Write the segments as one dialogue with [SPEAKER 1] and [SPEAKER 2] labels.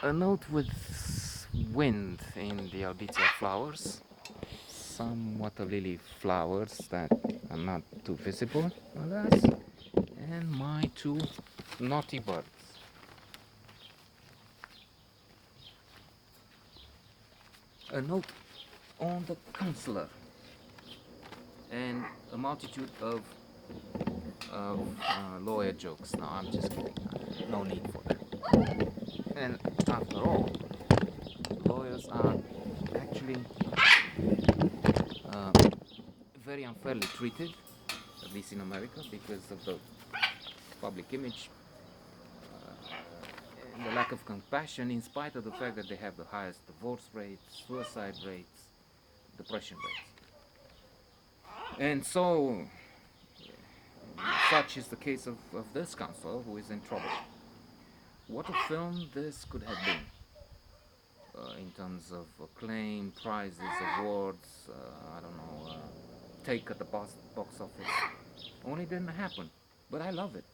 [SPEAKER 1] A note with wind in the albizia flowers, somewhat of lily flowers that are not too visible, alas, and my two naughty birds. A note on the counselor, and a multitude of lawyer jokes. No, I'm just kidding. No need for that. And after all, lawyers are actually uh, very unfairly treated, at least in America, because of the public image and the lack of compassion, in spite of the fact that they have the highest divorce rates, suicide rates, depression rates. And so, such is the case of this counselor who is in trouble. What a film this could have been in terms of acclaim, prizes, awards, I don't know, take at the box office. Only didn't happen. But I love it.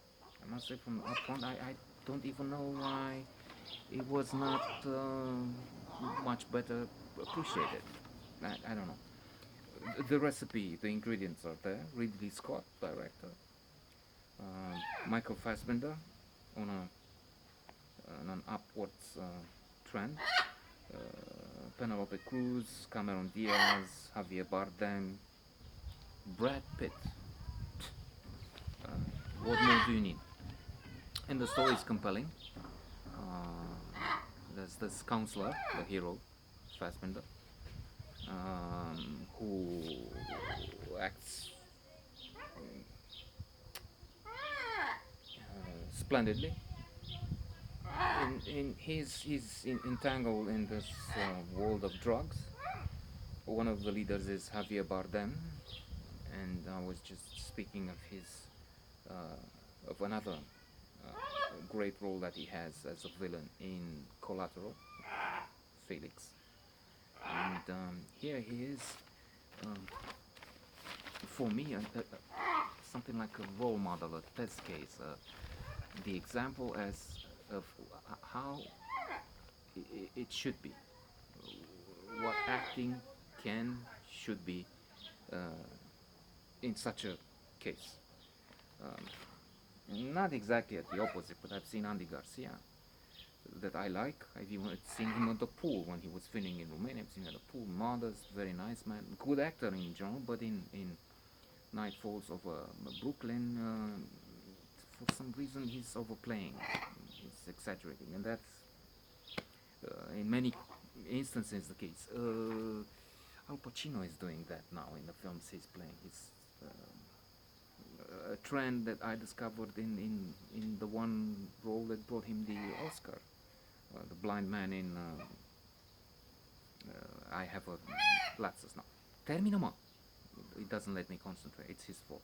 [SPEAKER 1] I must say from upfront, I don't even know why it was not much better appreciated. I don't know. The recipe, the ingredients are there. Ridley Scott, director. Michael Fassbender on on an upwards trend. Penelope Cruz, Cameron Diaz, Javier Bardem, Brad Pitt. Uh, what more do you need? And the story is compelling. There's this counselor, the hero, Fassbender, who acts splendidly. He's entangled in this world of drugs. One of the leaders is Javier Bardem, and I was just speaking of his of another great role that he has as a villain in Collateral, Felix. And here he is, um, for me, something like a role model, a test case, the example as of how it should be, what acting should be uh, in such a case. Not exactly at the opposite, but I've seen Andy Garcia that I like. I've even seen him at the pool when he was filming in Romania. I've seen him at the pool, modest, very nice man, good actor in general, but in Night Falls over Brooklyn, for some reason he's overplaying, he's exaggerating, and that's in many instances the case. Al Pacino is doing that now in the films he's playing. He's a trend that I discovered in the one role that brought him the Oscar, the blind man in I Have a Lapsus now. Termino ma. It doesn't let me concentrate. It's his fault.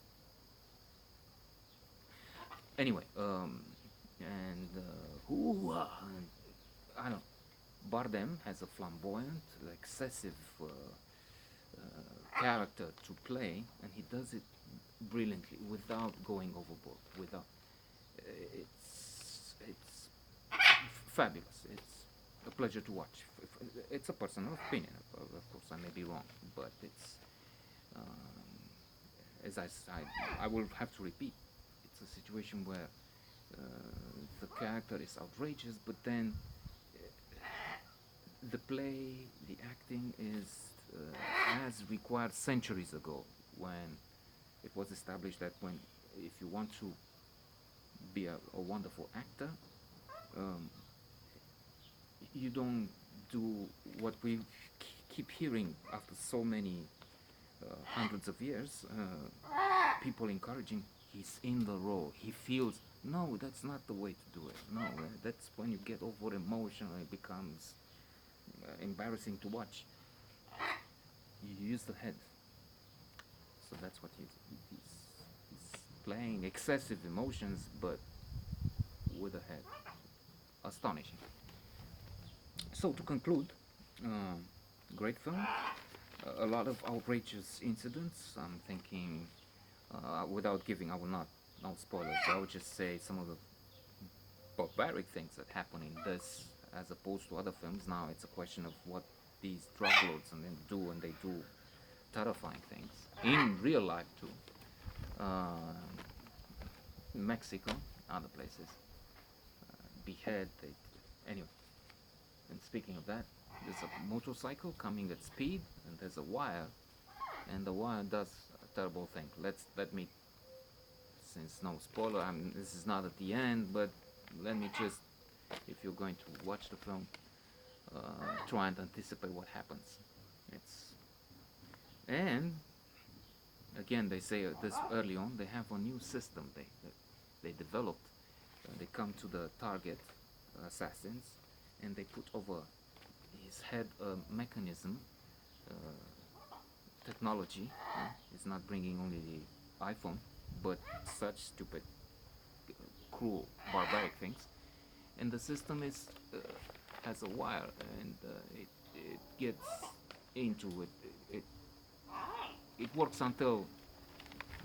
[SPEAKER 1] Anyway, and who I don't know. Bardem has a flamboyant, excessive character to play, and he does it brilliantly without going overboard. Without it's fabulous. It's a pleasure to watch. It's a personal opinion. Of course, I may be wrong, but it's as I will have to repeat. It's a situation where the character is outrageous, but then the play, the acting is as required centuries ago, when it was established that when if you want to be a wonderful actor, um, you don't do what we keep hearing after so many hundreds of years. People encouraging, he's in the role, he feels. No, that's not the way to do it. No, that's when you get over emotional, it becomes embarrassing to watch. You use the head. So that's what he's playing excessive emotions, but with a head. Astonishing. So to conclude, great film. A lot of outrageous incidents. I'm thinking, without giving, I will not, no spoilers. I would just say some of the barbaric things that happen in this as opposed to other films. Now it's a question of what these drug lords and then do, and they do terrifying things in real life too. Mexico, other places, behead. Anyway, and speaking of that, there's a motorcycle coming at speed, and there's a wire, and the wire does a terrible thing. Let me, since no spoiler, this is not at the end, but let me just, if you're going to watch the film, try and anticipate what happens. And again, they say this early on, they have a new system they developed. They come to the target assassins, and they put over his head a mechanism, technology. It's not bringing only the iPhone, but such stupid, cruel, barbaric things. And the system has a wire, and it gets into it. It works until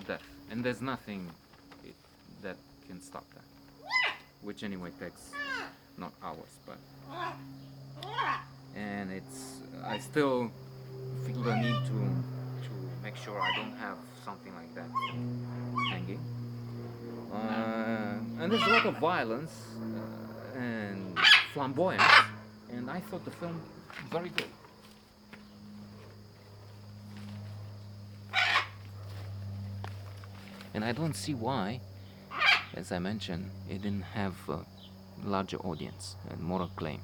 [SPEAKER 1] death, and there's nothing that can stop that. Which anyway takes not hours, but and I still feel the need to make sure I don't have something like that hanging. And there's a lot of violence and flamboyance, and I thought the film very good. And I don't see why, as I mentioned, it didn't have a larger audience and more acclaim.